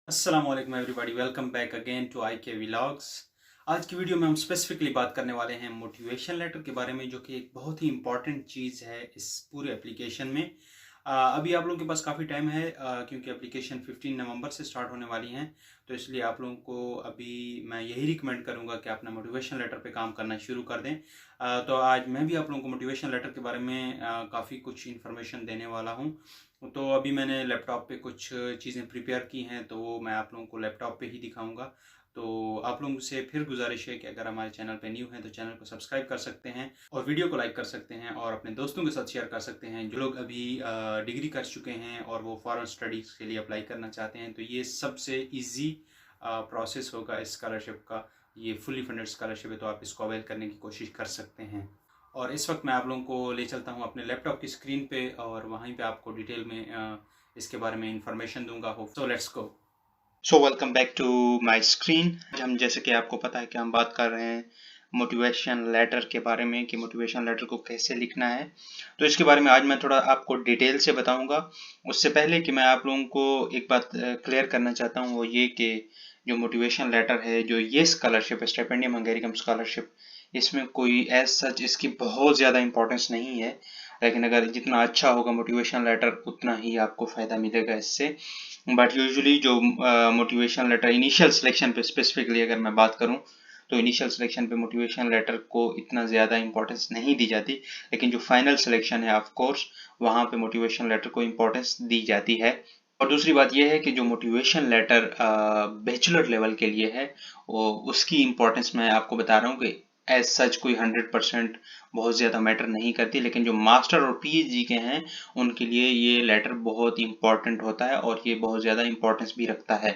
अस्सलाम वालेकुम everybody, welcome back again to I K vlogs. आज की वीडियो में हम स्पेसिफिकली बात करने वाले हैं मोटिवेशन लेटर के बारे में, जो कि एक बहुत ही इंपॉर्टेंट चीज़ है इस पूरे एप्लीकेशन में। अभी आप लोगों के पास काफ़ी टाइम है, क्योंकि एप्लीकेशन 15 नवंबर से स्टार्ट होने वाली हैं। तो इसलिए आप लोगों को अभी मैं यही रिकमेंड करूंगा कि अपना मोटिवेशन लेटर पे काम करना शुरू कर दें। तो आज मैं भी आप लोगों को मोटिवेशन लेटर के बारे में काफ़ी कुछ इन्फॉर्मेशन देने वाला हूं। तो अभी मैंने लैपटॉप पे कुछ चीज़ें प्रिपेयर की हैं, तो वो मैं आप लोगों को लैपटॉप पे ही दिखाऊंगा। तो आप लोगों से फिर गुजारिश है कि अगर हमारे चैनल पे न्यू हैं तो चैनल को सब्सक्राइब कर सकते हैं और वीडियो को लाइक कर सकते हैं और अपने दोस्तों के साथ शेयर कर सकते हैं जो लोग अभी डिग्री कर चुके हैं और वो फॉरेन स्टडीज़ के लिए अप्लाई करना चाहते हैं। तो ये सबसे ईजी प्रोसेस होगा इस स्कॉलरशिप का। ये फुली फंडेड स्कॉलरशिप है, तो आप इसको अवेल करने की कोशिश कर सकते हैं। और इस वक्त मैं आप लोगों को ले चलता हूँ अपने लैपटॉप की स्क्रीन पे और वहीं पे आपको डिटेल में इसके बारे में इंफॉर्मेशन दूंगा। हो so let's go. So welcome back to my screen. हम जैसे कि आपको पता है कि हम बात कर रहे हैं मोटिवेशन लेटर के बारे में कि मोटिवेशन लेटर को कैसे लिखना है। तो इसके बारे में आज मैं थोड़ा आपको डिटेल से बताऊंगा। उससे पहले कि मैं आप लोगों को एक बात क्लियर करना चाहता हूँ, वो ये कि जो मोटिवेशन लेटर है, जो ये स्कॉलरशिप है, स्टिपेंडियम हंगेरियम स्कॉलरशिप, इसमें कोई एज सच इसकी बहुत ज़्यादा इंपॉर्टेंस नहीं है। लेकिन अगर जितना अच्छा होगा मोटिवेशन लेटर, उतना ही आपको फ़ायदा मिलेगा इससे। बट यूजुअली जो मोटिवेशन लेटर इनिशियल सिलेक्शन पे स्पेसिफिकली अगर मैं बात करूं, तो इनिशियल सिलेक्शन पे मोटिवेशन लेटर को इतना ज़्यादा इंपॉर्टेंस नहीं दी जाती। लेकिन जो फाइनल सिलेक्शन है ऑफ कोर्स, वहाँ पे मोटिवेशन लेटर को इंपॉर्टेंस दी जाती है। और दूसरी बात यह है कि जो मोटिवेशन लेटर बैचलर लेवल के लिए है, वो उसकी इम्पोर्टेंस मैं आपको बता रहा हूँ कि एज सच कोई 100% बहुत ज़्यादा मैटर नहीं करती। लेकिन जो मास्टर और पीएचडी के हैं, उनके लिए ये लेटर बहुत इंपॉर्टेंट होता है और ये बहुत ज़्यादा इंपॉर्टेंस भी रखता है।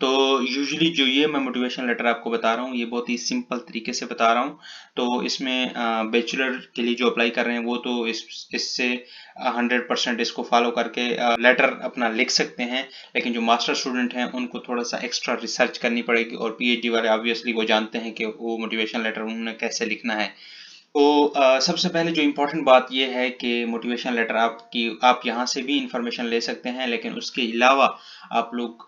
तो यूजुअली जो ये मैं मोटिवेशन लेटर आपको बता रहा हूँ, ये बहुत ही सिंपल तरीके से बता रहा हूँ। तो इसमें बैचलर के लिए जो अप्लाई कर रहे हैं वो तो इससे 100% इसको फॉलो करके लेटर अपना लिख सकते हैं। लेकिन जो मास्टर स्टूडेंट हैं, उनको थोड़ा सा एक्स्ट्रा रिसर्च करनी पड़ेगी। और पीएचडी वाले ऑब्वियसली वो जानते हैं कि वो मोटिवेशन लेटर उन्होंने कैसे लिखना है। तो सबसे पहले जो इम्पोर्टेंट बात यह है कि मोटिवेशन लेटर आप यहाँ से भी इंफॉर्मेशन ले सकते हैं, लेकिन उसके अलावा आप लोग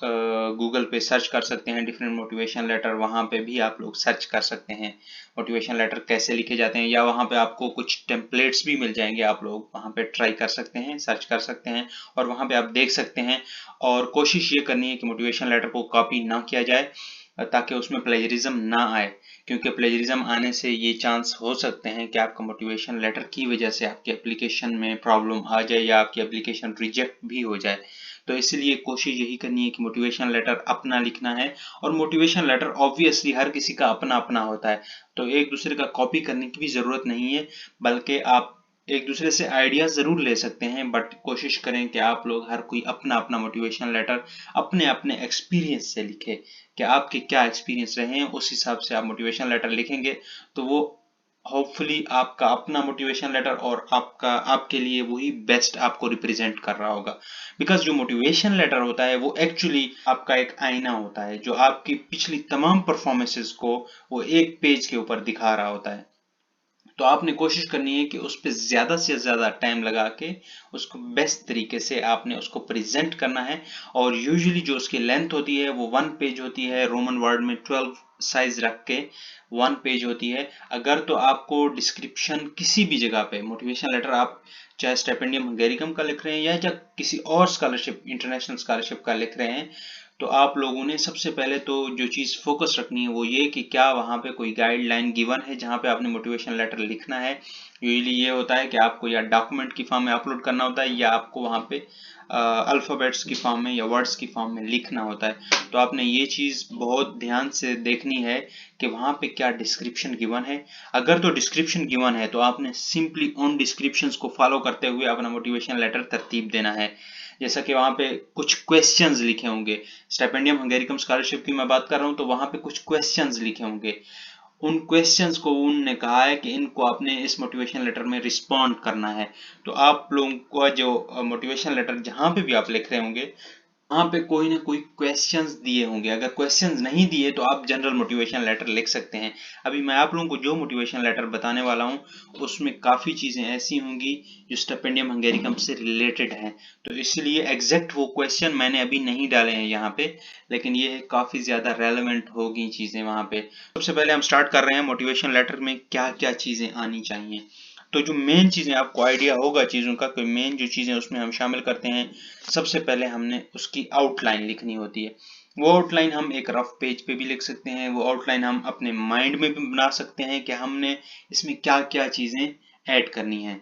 गूगल पे सर्च कर सकते हैं डिफरेंट मोटिवेशन लेटर। वहाँ पे भी आप लोग सर्च कर सकते हैं मोटिवेशन लेटर कैसे लिखे जाते हैं, या वहाँ पे आपको कुछ टेम्पलेट्स भी मिल जाएंगे। आप लोग वहाँ पे ट्राई कर सकते हैं, सर्च कर सकते हैं और वहाँ पे आप देख सकते हैं। और कोशिश ये करनी है कि मोटिवेशन लेटर को कॉपी ना किया जाए, ताकि उसमें प्लेजरिज्म ना आए। क्योंकि प्लेजरिज्म आने से ये चांस हो सकते हैं कि आपका मोटिवेशन लेटर की वजह से आपके एप्लीकेशन में प्रॉब्लम आ जाए या आपकी एप्लीकेशन रिजेक्ट भी हो जाए। तो इसलिए कोशिश यही करनी है कि मोटिवेशन लेटर अपना लिखना है। और मोटिवेशन लेटर ऑब्वियसली हर किसी का अपना अपना होता है, तो एक दूसरे का कॉपी करने की भी ज़रूरत नहीं है। बल्कि आप एक दूसरे से आइडियाज ज़रूर ले सकते हैं, बट कोशिश करें कि आप लोग हर कोई अपना अपना मोटिवेशन लेटर अपने अपने एक्सपीरियंस से लिखे कि आपके क्या एक्सपीरियंस रहे हैं। उस हिसाब से आप मोटिवेशन लेटर लिखेंगे तो वो होपफुली आपका अपना मोटिवेशन लेटर और आपके लिए वही बेस्ट आपको रिप्रेजेंट कर रहा होगा। बिकॉज जो मोटिवेशन लेटर होता है वो एक्चुअली आपका एक आईना होता है, जो आपकी पिछली तमाम परफॉर्मेंसेस को वो एक पेज के ऊपर दिखा रहा होता है। तो आपने कोशिश करनी है कि उस पर ज़्यादा से ज़्यादा टाइम लगा के उसको बेस्ट तरीके से आपने उसको प्रेजेंट करना है। और यूजुअली जो उसकी लेंथ होती है वो 1 पेज होती है, रोमन वर्ड में 12 साइज रख के 1 पेज होती है। अगर तो आपको डिस्क्रिप्शन किसी भी जगह पे मोटिवेशन लेटर, आप चाहे स्टिपेंडियम हंगेरियम का लिख रहे हैं या किसी और स्कॉलरशिप, इंटरनेशनल स्कॉलरशिप का लिख रहे हैं, तो आप लोगों ने सबसे पहले तो जो चीज़ फोकस रखनी है वो ये कि क्या वहाँ पे कोई गाइडलाइन गिवन है जहाँ पे आपने मोटिवेशन लेटर लिखना है। यूजुअली ये होता है कि आपको या डॉक्यूमेंट की फॉर्म में अपलोड करना होता है, या आपको वहाँ पे अल्फ़ाबेट्स की फॉर्म में या वर्ड्स की फॉर्म में लिखना होता है। तो आपने ये चीज़ बहुत ध्यान से देखनी है कि वहाँ पे क्या डिस्क्रिप्शन गिवन है। अगर तो डिस्क्रिप्शन गिवन है तो आपने सिंपली उन डिस्क्रिप्शंस को फॉलो करते हुए अपना मोटिवेशन लेटर तरतीब देना है। जैसा कि वहाँ पे कुछ क्वेश्चंस लिखे होंगे, स्टिपेंडियम हंगेरियम स्कॉलरशिप की मैं बात कर रहा हूँ, तो वहाँ पे कुछ क्वेश्चंस लिखे होंगे। उन क्वेश्चंस को उन्होंने कहा है कि इनको आपने इस मोटिवेशन लेटर में रिस्पॉन्ड करना है। तो आप लोगों को जो मोटिवेशन लेटर जहाँ पे भी आप लिख रहे होंगे, वहां पे कोई ना कोई क्वेश्चंस दिए होंगे। अगर क्वेश्चंस नहीं दिए तो आप जनरल मोटिवेशन लेटर लिख सकते हैं। अभी मैं आप लोगों को जो मोटिवेशन लेटर बताने वाला हूँ उसमें काफ़ी चीज़ें ऐसी होंगी जो स्टिपेंडियम हंगेरिकम से रिलेटेड हैं, तो इसलिए एग्जैक्ट वो क्वेश्चन मैंने अभी नहीं डाले हैं यहाँ पे, लेकिन ये काफ़ी ज़्यादा रेलेवेंट होगी चीज़ें वहाँ पे। सबसे पहले हम स्टार्ट कर रहे हैं मोटिवेशन लेटर में क्या क्या चीज़ें आनी चाहिए। तो जो मेन चीज़ें, आपको आइडिया होगा चीज़ों का, कोई मेन जो चीज़ें उसमें हम शामिल करते हैं, सबसे पहले हमने उसकी आउटलाइन लिखनी होती है। वो आउटलाइन हम एक रफ पेज पे भी लिख सकते हैं, वो आउटलाइन हम अपने माइंड में भी बना सकते हैं कि हमने इसमें क्या क्या चीज़ें ऐड करनी है।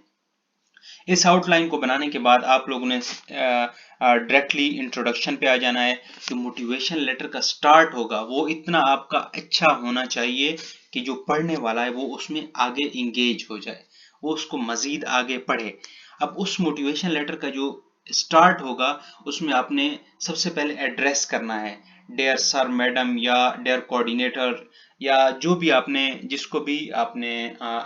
इस आउटलाइन को बनाने के बाद आप लोगों ने डायरेक्टली इंट्रोडक्शन पे आ जाना है। जो मोटिवेशन लेटर का स्टार्ट होगा वो इतना आपका अच्छा होना चाहिए कि जो पढ़ने वाला है वो उसमें आगे इंगेज हो जाए, वो उसको मजीद आगे पढ़े। अब उस मोटिवेशन लेटर का जो स्टार्ट होगा उसमें आपने सबसे पहले एड्रेस करना है, डेयर सर मैडम या डेयर कोऑर्डिनेटर, या जो भी आपने, जिसको भी आपने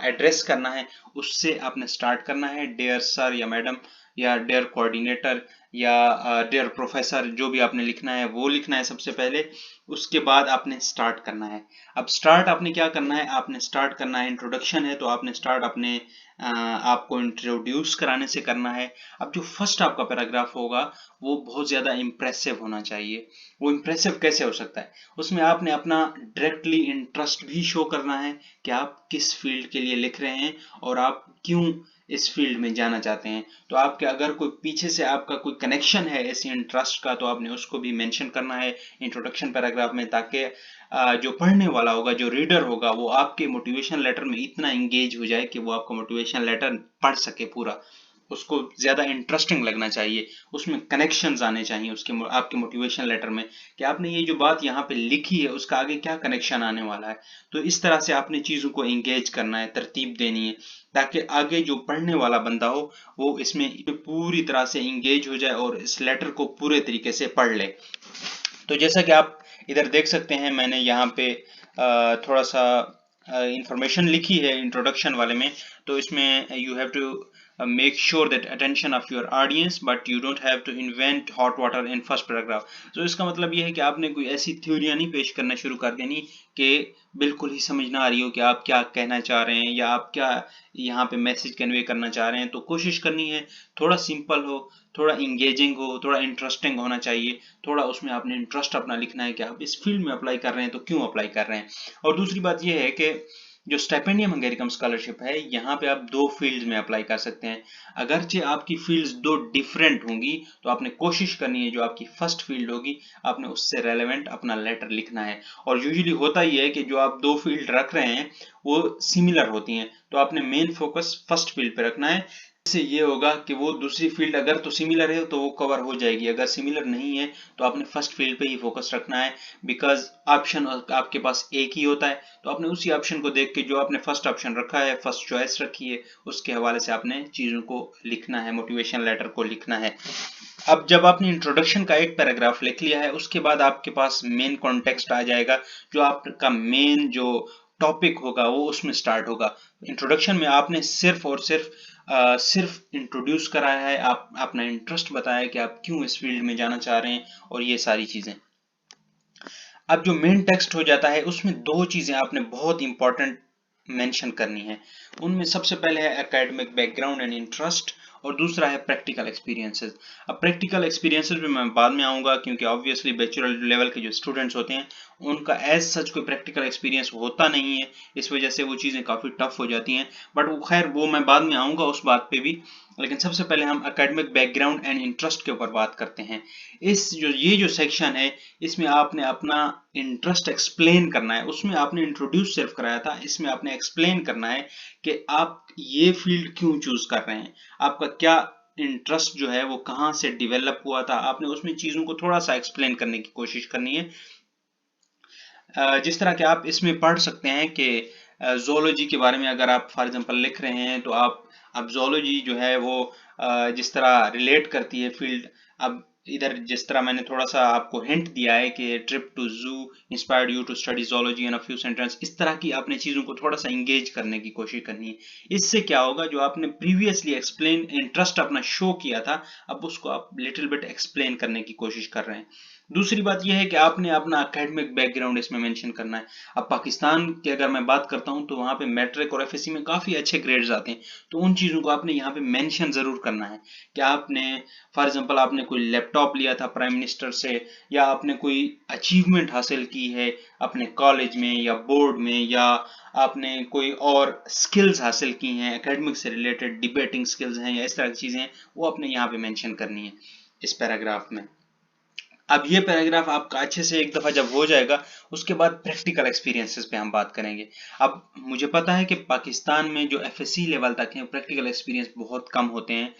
एड्रेस करना है उससे आपने स्टार्ट करना है। डेयर सर या मैडम या डेयर कोऑर्डिनेटर या डेयर प्रोफेसर, जो भी आपने लिखना है वो लिखना है सबसे पहले। उसके बाद आपने स्टार्ट करना है। अब स्टार्ट आपने क्या करना है, आपने स्टार्ट करना है, इंट्रोडक्शन है तो आपने स्टार्ट अपने आपको इंट्रोड्यूस कराने से करना है। अब जो फर्स्ट आपका पैराग्राफ होगा वो बहुत ज़्यादा इंप्रेसिव होना चाहिए। वो इंप्रेसिव कैसे हो सकता है, उसमें आपने अपना डायरेक्टली इंटरेस्ट भी शो करना है कि आप किस फील्ड के लिए लिख रहे हैं और आप क्यों इस फील्ड में जाना चाहते हैं। तो आपके अगर कोई पीछे से आपका कोई कनेक्शन है ऐसी इंटरेस्ट का तो आपने उसको भी मेंशन करना है इंट्रोडक्शन पैराग्राफ में, ताकि जो पढ़ने वाला होगा, जो रीडर होगा, वो आपके मोटिवेशन लेटर में इतना एंगेज हो जाए कि वो आपका मोटिवेशन लेटर पढ़ सके पूरा। उसको ज्यादा इंटरेस्टिंग लगना चाहिए, उसमें कनेक्शंस आने चाहिए उसके आपके मोटिवेशन लेटर में कि आपने ये जो बात यहाँ पे लिखी है उसका आगे क्या कनेक्शन आने वाला है। तो इस तरह से आपने चीजों को एंगेज करना है, तरतीब देनी है, ताकि आगे जो पढ़ने वाला बंदा हो वो इसमें पूरी तरह से इंगेज हो जाए और इस लेटर को पूरे तरीके से पढ़ ले। तो जैसा कि आप इधर देख सकते हैं, मैंने यहाँ पे थोड़ा सा इंफॉर्मेशन लिखी है इंट्रोडक्शन वाले में। तो इसमें you have to make sure that attention of your audience but you don't have to invent hot water in first paragraph। तो इसका मतलब ये है कि आपने कोई ऐसी थ्योरियां नहीं पेश करना शुरू कर देनी कि बिल्कुल ही समझ ना आ रही हो कि आप क्या कहना चाह रहे हैं या आप क्या यहाँ पे मैसेज कन्वे करना चाह रहे हैं। तो कोशिश करनी है थोड़ा सिंपल हो, थोड़ा इंगेजिंग हो, थोड़ा इंटरेस्टिंग होना चाहिए, थोड़ा उसमें आपने इंटरेस्ट अपना लिखना है कि आप इस फील्ड में अप्लाई कर रहे हैं तो क्यों अप्लाई कर रहे हैं। और दूसरी बात यह है कि जो स्टाइपेंडियम हंगेरिकम स्कॉलरशिप है यहाँ पे आप दो फील्ड्स में अप्लाई कर सकते हैं। अगरचे आपकी फील्ड्स दो डिफरेंट होंगी तो आपने कोशिश करनी है जो आपकी फर्स्ट फील्ड होगी आपने उससे रेलेवेंट अपना लेटर लिखना है। और यूजुअली होता ही है कि जो आप दो फील्ड रख रहे हैं वो सिमिलर होती हैं, तो आपने मेन फोकस फर्स्ट फील्ड पे रखना है। इससे ये होगा कि वो दूसरी फील्ड अगर तो सिमिलर है तो वो कवर हो जाएगी, अगर सिमिलर नहीं है तो आपने फर्स्ट फील्ड पे ही फोकस रखना है। बिकॉज ऑप्शन आपके पास एक ही होता है, तो आपने उसी ऑप्शन को देख के जो आपने फर्स्ट ऑप्शन रखा है, फर्स्ट चॉइस रखी है, उसके हवाले से आपने चीजों को लिखना है, मोटिवेशन लेटर को लिखना है। अब जब आपने इंट्रोडक्शन का एक पैराग्राफ लिख लिया है उसके बाद आपके पास मेन कॉन्टेक्स्ट आ जाएगा, जो आपका मेन जो टॉपिक होगा वो उसमें स्टार्ट होगा। इंट्रोडक्शन में आपने सिर्फ और सिर्फ इंट्रोड्यूस कराया है, आप अपना इंटरेस्ट बताया कि आप क्यों इस फील्ड में जाना चाह रहे हैं और ये सारी चीजें। अब जो मेन टेक्स्ट हो जाता है उसमें दो चीजें आपने बहुत इंपॉर्टेंट मेंशन करनी है। उनमें सबसे पहले है एकेडमिक बैकग्राउंड एंड इंटरेस्ट और दूसरा है प्रैक्टिकल एक्सपीरियंसेस। अब प्रैक्टिकल एक्सपीरियंसेस भी मैं बाद में आऊंगा क्योंकि ऑब्वियसली बैचलर लेवल के जो स्टूडेंट्स होते हैं उनका एज सच कोई प्रैक्टिकल एक्सपीरियंस होता नहीं है, इस वजह से वो चीज़ें काफ़ी टफ हो जाती हैं। बट वो खैर वो मैं बाद में आऊंगा उस बात पे भी, लेकिन सबसे पहले हम एकेडमिक बैकग्राउंड एंड इंटरेस्ट के ऊपर बात करते हैं। ये जो सेक्शन है इसमें आपने अपना इंटरेस्ट एक्सप्लेन करना है। उसमें आपने इंट्रोड्यूस सिर्फ कराया था, इसमें आपने एक्सप्लेन करना है कि आप ये फील्ड क्यों चूज कर रहे हैं, आपका क्या इंटरेस्ट जो है वो कहाँ से डेवलप हुआ था, आपने उसमें चीजों को थोड़ा सा एक्सप्लेन करने की कोशिश करनी है। जिस तरह के आप इसमें पढ़ सकते हैं कि जोलॉजी के बारे में अगर आप फॉर एग्जांपल लिख रहे हैं तो आप अब जोलॉजी जो है वो जिस तरह रिलेट करती है फील्ड, अब इधर जिस तरह मैंने थोड़ा सा आपको हिंट दिया है कि trip to zoo inspired you to study zoology and a few sentence, इस तरह की आपने चीज़ों को थोड़ा सा इंगेज करने की कोशिश करनी है। इससे क्या होगा, जो आपने प्रीवियसली एक्सप्लेन इंटरेस्ट अपना शो किया था, अब उसको आप लिटिल बिट एक्सप्लेन करने की कोशिश कर रहे हैं। दूसरी बात यह है कि आपने अपना एकेडमिक बैकग्राउंड इसमें मेंशन करना है। अब पाकिस्तान की अगर मैं बात करता हूं तो वहां पे मैट्रिक और एफएससी में काफ़ी अच्छे ग्रेड्स आते हैं, तो उन चीज़ों को आपने यहाँ पे मेंशन ज़रूर करना है कि आपने फॉर एग्जांपल आपने कोई लैपटॉप लिया था प्राइम मिनिस्टर से, या आपने कोई अचीवमेंट हासिल की है अपने कॉलेज में या बोर्ड में, या आपने कोई और स्किल्स हासिल की हैं एकेडमिक से रिलेटेड, डिबेटिंग स्किल्स हैं या इस तरह की चीज़ें हैं, वो आपने यहाँ पे मेंशन करनी है इस पैराग्राफ में। अब ये पैराग्राफ आपका अच्छे से एक दफा जब हो जाएगा, उसके बाद प्रैक्टिकल एक्सपीरियंसेस पे हम बात करेंगे। अब मुझे पता है कि पाकिस्तान में जो एफएससी लेवल तक है प्रैक्टिकल एक्सपीरियंस बहुत कम होते हैं।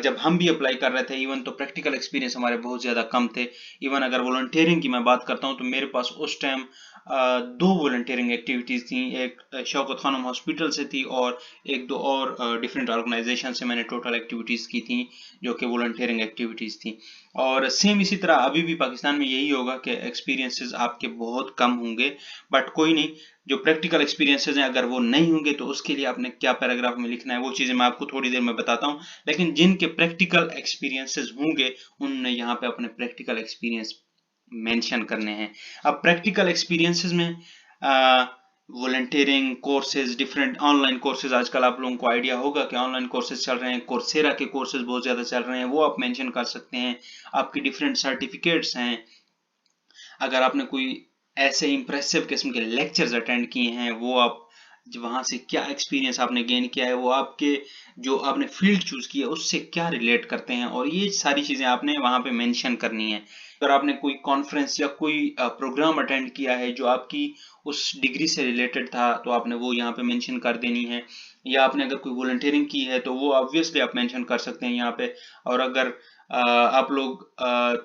जब हम भी अप्लाई कर रहे थे इवन, तो प्रैक्टिकल एक्सपीरियंस हमारे बहुत ज़्यादा कम थे। इवन अगर वॉलंटियरिंग की मैं बात करता हूँ तो मेरे पास उस टाइम दो वॉलंटियरिंग एक्टिविटीज़ थी। एक शौकत खानम हॉस्पिटल से थी और एक दो और डिफरेंट ऑर्गेनाइजेशन से मैंने टोटल एक्टिविटीज़ की थी जो कि वॉलंटियरिंग एक्टिविटीज़ थी। और सेम इसी तरह अभी भी पाकिस्तान में यही होगा कि एक्सपीरियंसेस आपके बहुत कम होंगे, बट कोई नहीं, जो प्रैक्टिकल एक्सपीरियंसेस हैं अगर वो नहीं होंगे तो उसके लिए आपने क्या पैराग्राफ में लिखना है वो चीज़ें मैं आपको थोड़ी देर में बताता हूँ। लेकिन जिनके प्रैक्टिकल एक्सपीरियंसेस होंगे उनने यहाँ पे अपने प्रैक्टिकल एक्सपीरियंस मेंशन करने हैं। अब प्रैक्टिकल एक्सपीरियंसेस में volunteering courses, different online courses, आजकल आप लोगों को आइडिया होगा कि ऑनलाइन कोर्सेज चल रहे हैं, कोर्सेरा के कोर्सेज बहुत ज़्यादा चल रहे हैं, वो आप मेंशन कर सकते हैं। आपकी डिफरेंट सर्टिफिकेट्स हैं, अगर आपने कोई ऐसे इंप्रेसिव किस्म के लेक्चर्स अटेंड किए हैं वो आप वहां से क्या एक्सपीरियंस आपने गेन किया है, वो आपके जो आपने फील्ड चूज की है उससे क्या रिलेट करते हैं, और ये सारी चीजें आपने वहां पे मेंशन करनी है। अगर आपने कोई कॉन्फ्रेंस या कोई प्रोग्राम अटेंड किया है जो आपकी उस डिग्री से रिलेटेड था तो आपने वो यहाँ पे मेंशन कर देनी है। या आपने अगर कोई वॉलंटियरिंग की है तो वो ऑब्वियसली आप मेंशन कर सकते हैं यहाँ पे। और अगर आप लोग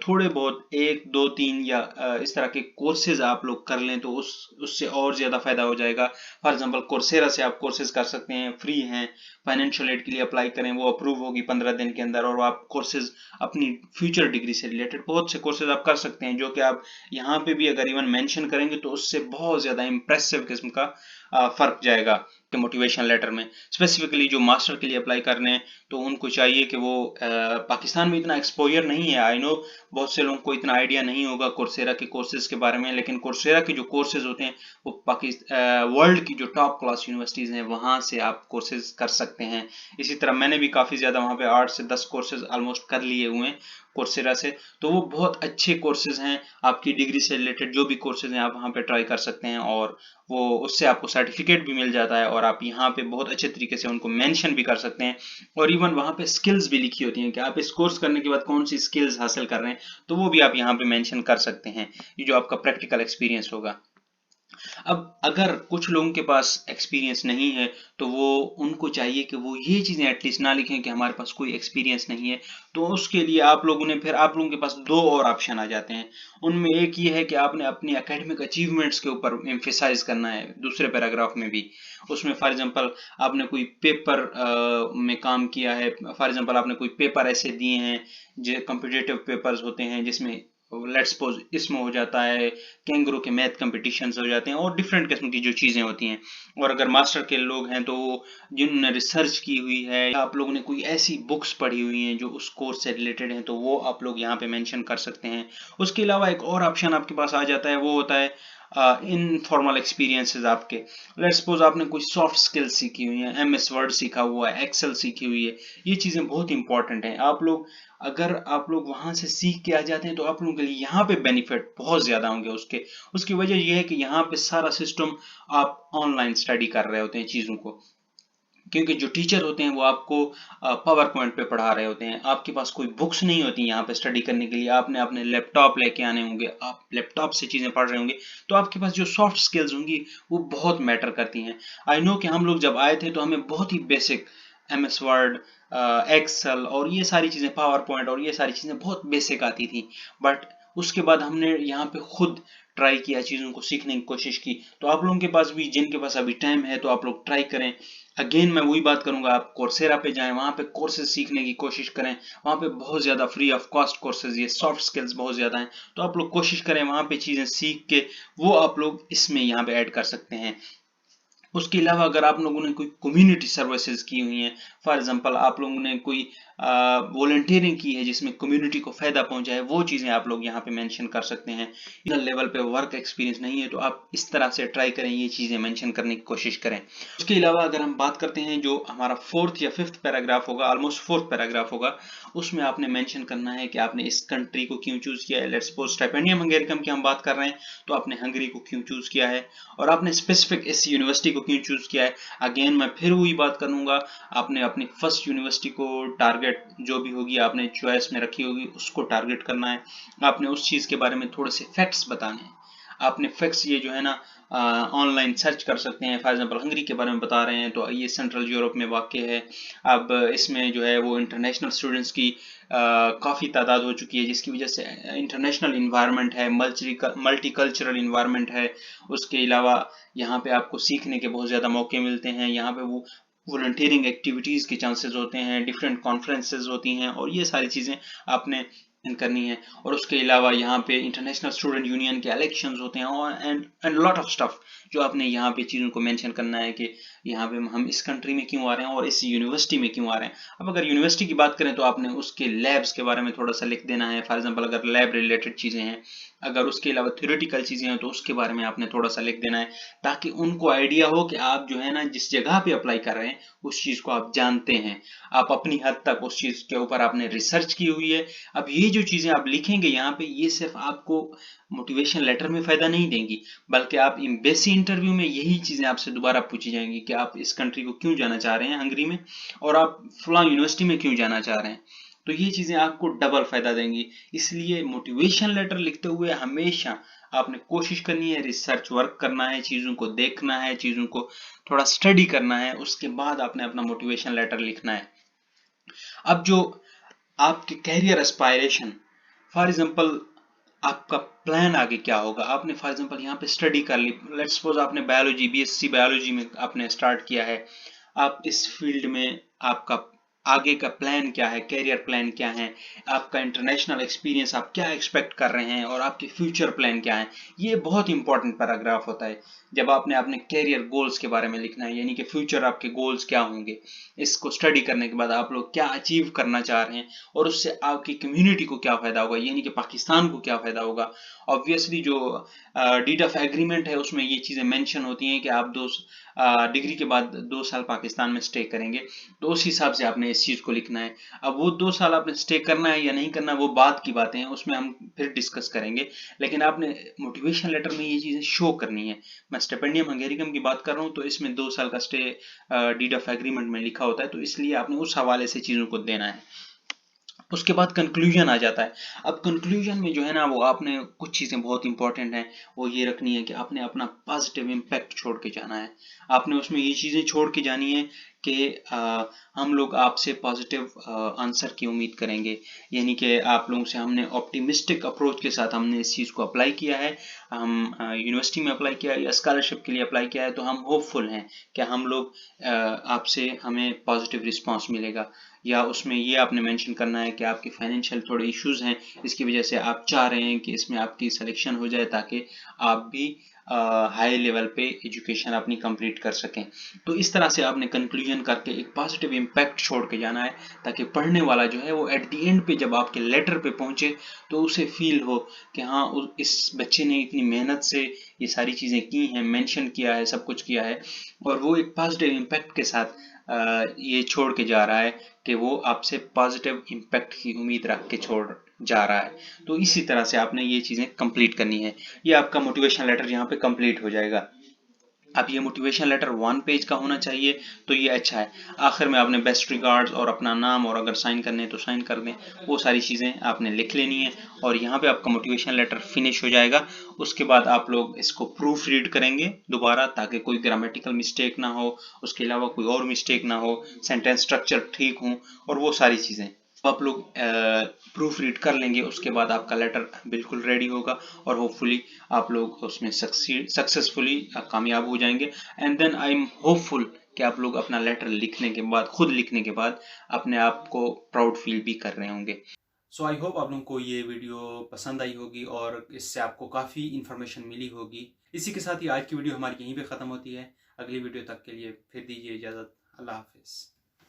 थोड़े बहुत एक दो तीन या इस तरह के कोर्सेज आप लोग कर लें तो उससे और ज़्यादा फायदा हो जाएगा। फॉर एग्जांपल कोर्सेरा से आप कोर्सेज कर सकते हैं, फ्री हैं। फाइनेंशियल एड के लिए अप्लाई करें, वो अप्रूव होगी 15 दिन के अंदर, और आप कोर्सेज अपनी फ्यूचर डिग्री से रिलेटेड बहुत से कोर्सेज आप कर सकते हैं जो कि आप यहाँ पे भी अगर इवन मेंशन करेंगे तो उससे बहुत ज़्यादा इंप्रेसिव किस्म का फर्क जाएगा कि मोटिवेशन लेटर में। स्पेसिफिकली जो मास्टर के लिए अप्लाई करने हैं तो उनको चाहिए कि वो पाकिस्तान में इतना एक्सपोजर नहीं है, आई नो बहुत से लोगों को इतना आइडिया नहीं होगा कोर्सेरा के कोर्सेज के बारे में, लेकिन कोर्सेरा के जो कोर्सेज होते हैं वो वर्ल्ड की जो टॉप क्लास यूनिवर्सिटीज़ हैं वहाँ से आप कोर्सेज कर सकते हैं। इसी तरह मैंने भी काफ़ी ज़्यादा वहाँ पे 8 से 10 कोर्सेज ऑलमोस्ट कर लिए हुए हैं कोर्सेरा से, तो वो बहुत अच्छे कोर्सेज हैं। आपकी डिग्री से रिलेटेड जो भी कोर्सेज हैं आप वहाँ पे ट्राई कर सकते हैं, और वो उससे आपको सर्टिफिकेट भी मिल जाता है और आप यहाँ पे बहुत अच्छे तरीके से उनको मेंशन भी कर सकते हैं। और इवन वहाँ पे स्किल्स भी लिखी होती हैं कि आप इस कोर्स करने के बाद कौन सी स्किल्स हासिल कर रहे हैं, तो वो भी आप यहाँ पे मेंशन कर सकते हैं। ये जो आपका प्रैक्टिकल एक्सपीरियंस होगा। अब अगर कुछ लोगों के पास एक्सपीरियंस नहीं है तो वो उनको चाहिए कि वो ये चीज़ें एटलीस्ट ना लिखें कि हमारे पास कोई एक्सपीरियंस नहीं है, तो उसके लिए आप लोगों ने फिर आप लोगों के पास दो और ऑप्शन आ जाते हैं। उनमें एक ये है कि आपने अपनी एकेडमिक अचीवमेंट्स के ऊपर एम्फेसाइज करना है दूसरे पैराग्राफ में भी। उसमें फॉर एग्जांपल आपने कोई पेपर में काम किया है, फॉर एग्जांपल आपने कोई पेपर ऐसे दिए हैं जो कॉम्पिटिटिव पेपर्स होते हैं जिसमें लेट्स सपोज इसमें हो जाता है, कैंगरू के मैथ कंपटीशंस हो जाते हैं और डिफरेंट किस्म की जो चीज़ें होती हैं। और अगर मास्टर के लोग हैं तो जिन्होंने रिसर्च की हुई है या आप लोगों ने कोई ऐसी बुक्स पढ़ी हुई हैं जो उस कोर्स से रिलेटेड हैं तो वो आप लोग यहाँ पे मेंशन कर सकते हैं। उसके अलावा एक और ऑप्शन आपके पास आ जाता है, वो होता है इनफॉर्मल एक्सपीरियंसेस आपके। लेट्स सपोज आपने कोई सॉफ्ट स्किल्स सीखी हुई है, एमएस वर्ड सीखा हुआ है, एक्सेल सीखी हुई है, ये चीज़ें बहुत इंपॉर्टेंट हैं। आप लोग अगर आप लोग वहां से सीख के आ जाते हैं तो आप लोगों के लिए यहाँ पे बेनिफिट बहुत ज़्यादा होंगे। उसकी वजह यह है कि यहाँ पे सारा सिस्टम आप ऑनलाइन स्टडी कर रहे होते हैं चीज़ों को, क्योंकि जो टीचर होते हैं वो आपको पावर पॉइंट पे पढ़ा रहे होते हैं। आपके पास कोई बुक्स नहीं होती यहाँ पे स्टडी करने के लिए, आपने अपने लैपटॉप लेके आने होंगे, आप लैपटॉप से चीज़ें पढ़ रहे होंगे, तो आपके पास जो सॉफ्ट स्किल्स होंगी वो बहुत मैटर करती हैं। आई नो कि हम लोग जब आए थे तो हमें बहुत ही बेसिक एमएस वर्ड, एक्सेल और ये सारी चीज़ें, पावर पॉइंट और ये सारी चीज़ें बहुत बेसिक आती थी, बट उसके बाद हमने यहाँ पे खुद ट्राई किया, चीज़ों को सीखने की कोशिश की। तो आप लोगों के पास भी, जिनके पास अभी टाइम है, तो आप लोग ट्राई करें। अगेन मैं वही बात करूंगा, आप कोर्सेरा पे जाएं, वहां पे कोर्सेज सीखने की कोशिश करें। वहां पे बहुत ज्यादा फ्री ऑफ कॉस्ट कोर्सेज, ये सॉफ्ट स्किल्स बहुत ज्यादा हैं, तो आप लोग कोशिश करें वहां पे चीजें सीख के वो आप लोग इसमें यहाँ पे ऐड कर सकते हैं। उसके अलावा अगर आप लोगों ने कोई कम्युनिटी सर्विसेज की हुई हैं, फॉर एग्जांपल आप लोगों ने कोई वॉलंटियरिंग की है जिसमें कम्युनिटी को फायदा पहुंचा है, वो चीजें आप लोग यहाँ पे मेंशन कर सकते हैं। इस लेवल पे वर्क एक्सपीरियंस नहीं है तो आप इस तरह से ट्राई करें, ये चीजें मेंशन करने की कोशिश करें। उसके अलावा अगर हम बात करते हैं, जो हमारा फोर्थ या फिफ्थ पैराग्राफ होगा, ऑलमोस्ट फोर्थ पैराग्राफ होगा, उसमें आपने मेंशन करना है कि आपने इस कंट्री को क्यों चूज किया है। लेट्स सपोज स्टिपेंडियम हंगेरियम की हम बात कर रहे हैं, तो आपने हंगरी को क्यों चूज किया है और आपने स्पेसिफिक इस यूनिवर्सिटी को क्यों चूज किया है। अगेन मैं फिर वही बात करूंगा, आपने अपनी फर्स्ट यूनिवर्सिटी को टारगेट जो भी होगी आपने चॉइस में रखी होगी उसको टारगेट करना है। आपने उस चीज के बारे में थोड़े से फैक्ट्स बताने हैं। आपने फैक्ट्स ये जो है ना ऑनलाइन सर्च कर सकते हैं। फॉर एग्जांपल हंगरी के बारे में बता रहे हैं तो ये सेंट्रल यूरोप में वाक़ है। अब इसमें जो है वो इंटरनेशनल स्टूडेंट्स की काफ़ी तादाद हो चुकी है, जिसकी वजह से इंटरनेशनल इन्वायरमेंट है, मल्टी कल्चरल इन्वायरमेंट है। उसके अलावा यहाँ पे आपको सीखने के बहुत ज़्यादा मौके मिलते हैं। यहाँ पे वो वॉलंटियरिंग एक्टिविटीज़ के चांसेस होते हैं, डिफरेंट कॉन्फ्रेंसेज होती हैं और ये सारी चीज़ें आपने करनी है। और उसके अलावा यहाँ पे इंटरनेशनल स्टूडेंट यूनियन के इलेक्शंस होते हैं और एंड लॉट ऑफ स्टफ जो आपने यहाँ पे चीज़ों को मेंशन करना है कि यहाँ पे हम इस कंट्री में क्यों आ रहे हैं और इस यूनिवर्सिटी में क्यों आ रहे हैं। अब अगर यूनिवर्सिटी की बात करें तो आपने उसके लैब्स के बारे में थोड़ा सा लिख देना है। फॉर एग्जांपल अगर लैब रिलेटेड चीज़ें हैं, अगर उसके अलावा थ्योरेटिकल चीज़ें हैं तो उसके बारे में आपने थोड़ा सा लिख देना है, ताकि उनको आइडिया हो कि आप जो है ना जिस जगह पे अप्लाई कर रहे हैं उस चीज़ को आप जानते हैं, आप अपनी हद तक उस चीज़ के ऊपर आपने रिसर्च की हुई है। अब ये जो चीज़ें आप लिखेंगे यहाँ पे, ये सिर्फ आपको मोटिवेशन लेटर में फायदा नहीं देंगी, बल्कि आप एम्बेसी इंटरव्यू में यही चीज़ें आपसे दोबारा पूछी जाएंगी कि आप इस कंट्री को क्यों जाना चाह रहे हैं हंगरी में, और आप फलां यूनिवर्सिटी में क्यों जाना चाह रहे हैं। तो ये चीज़ें आपको डबल फायदा देंगी। इसलिए मोटिवेशन लेटर लिखते हुए हमेशा आपने कोशिश करनी है, रिसर्च वर्क करना है, चीज़ों को देखना है, चीज़ों को थोड़ा स्टडी करना है, उसके बाद आपने अपना मोटिवेशन लेटर लिखना है। अब जो आपके कैरियर एस्पायरेशन, फॉर एग्जांपल आपका प्लान आगे क्या होगा। आपने फॉर एग्जांपल यहाँ पे स्टडी कर ली, लेट्स सपोज आपने बायोलॉजी, बीएससी बायोलॉजी में आपने स्टार्ट किया है। आप इस फील्ड में आपका आगे का प्लान क्या है, कैरियर प्लान क्या है, आपका इंटरनेशनल एक्सपीरियंस आप क्या एक्सपेक्ट कर रहे हैं और आपके फ्यूचर प्लान क्या है। ये बहुत इंपॉर्टेंट पैराग्राफ होता है जब आपने अपने कैरियर गोल्स के बारे में लिखना है, यानी कि फ्यूचर आपके गोल्स क्या होंगे। इसको स्टडी करने के बाद आप लोग क्या अचीव करना चाह रहे हैं और उससे आपकी कम्युनिटी को क्या फायदा होगा, यानी कि पाकिस्तान को क्या फायदा होगा। ऑब्वियसली जो डीड ऑफ एग्रीमेंट है उसमें ये चीज़ें मेंशन होती हैं कि आप डिग्री के बाद 2 साल पाकिस्तान में स्टे करेंगे, तो उस हिसाब से आपने इस चीज़ को लिखना है। अब वो 2 साल आपने स्टे करना है या नहीं करना, वो बात की बातें हैं, उसमें हम फिर डिस्कस करेंगे। लेकिन आपने मोटिवेशन लेटर में ये चीज़ें शो करनी है। मैं स्टिपेंडियम हंगेरियम की बात कर रहा हूँ तो इसमें 2 साल का स्टे डीड ऑफ एग्रीमेंट में लिखा होता है, तो इसलिए आपने उस हवाले से चीज़ों को देना है। उसके बाद कंक्लूजन आ जाता है। अब कंक्लूजन में जो है ना, वो आपने कुछ चीज़ें बहुत इंपॉर्टेंट हैं, वो ये रखनी है कि आपने अपना पॉजिटिव इम्पैक्ट छोड़ के जाना है। आपने उसमें ये चीज़ें छोड़ के जानी है कि हम लोग आपसे पॉजिटिव आंसर की उम्मीद करेंगे, यानी कि आप लोगों से हमने ऑप्टिमिस्टिक अप्रोच के साथ हमने इस चीज़ को अप्लाई किया है, हम यूनिवर्सिटी में अप्लाई किया है या स्कॉलरशिप के लिए अप्लाई किया है, तो हम होपफुल हैं कि हम लोग आपसे हमें पॉजिटिव रिस्पॉन्स मिलेगा। या उसमें ये आपने मेंशन करना है कि आपके फाइनेंशियल थोड़े इश्यूज हैं, इसकी वजह से आप चाह रहे हैं कि इसमें आपकी सिलेक्शन हो जाए ताकि आप भी हाई लेवल पे एजुकेशन अपनी कंप्लीट कर सकें। तो इस तरह से आपने कंक्लूजन करके एक पॉजिटिव इम्पैक्ट छोड़ के जाना है, ताकि पढ़ने वाला जो है वो एट द एंड पे जब आपके लेटर पे पहुंचे तो उसे फील हो कि हाँ इस बच्चे ने इतनी मेहनत से ये सारी चीज़ें की हैं, मेंशन किया है, सब कुछ किया है, और वो एक पॉजिटिव इम्पैक्ट के साथ ये छोड़ के जा रहा है कि वो आपसे पॉजिटिव इम्पैक्ट की उम्मीद रख के छोड़ जा रहा है। तो इसी तरह से आपने ये चीज़ें कंप्लीट करनी है। ये आपका मोटिवेशन लेटर यहाँ पे कंप्लीट हो जाएगा। अब ये मोटिवेशन लेटर 1 पेज का होना चाहिए, तो ये अच्छा है। आखिर में आपने बेस्ट रिगार्ड्स और अपना नाम, और अगर साइन करने तो साइन कर दें, वो सारी चीज़ें आपने लिख लेनी है और यहाँ पे आपका मोटिवेशन लेटर फिनिश हो जाएगा। उसके बाद आप लोग इसको प्रूफ रीड करेंगे दोबारा, ताकि कोई ग्रामेटिकल मिस्टेक ना हो, उसके अलावा कोई और मिस्टेक ना हो, सेंटेंस स्ट्रक्चर ठीक हो और वो सारी चीज़ें आप लोग प्रूफ रीड कर लेंगे। उसके बाद आपका लेटर बिल्कुल रेडी होगा और होपफुली आप लोग उसमें सक्सेसफुली कामयाब हो जाएंगे। And then I am hopeful कि आप लोग अपना लेटर लिखने के बाद, खुद लिखने के बाद अपने आप को प्राउड फील भी कर रहे होंगे। सो आई होप आप लोगों को ये वीडियो पसंद आई होगी और इससे आपको काफ़ी इन्फॉर्मेशन मिली होगी। इसी के साथ ही आज की वीडियो हमारी यहीं पे ख़त्म होती है। अगली वीडियो तक के लिए फिर दीजिए इजाज़त। अल्लाह हाफिज़।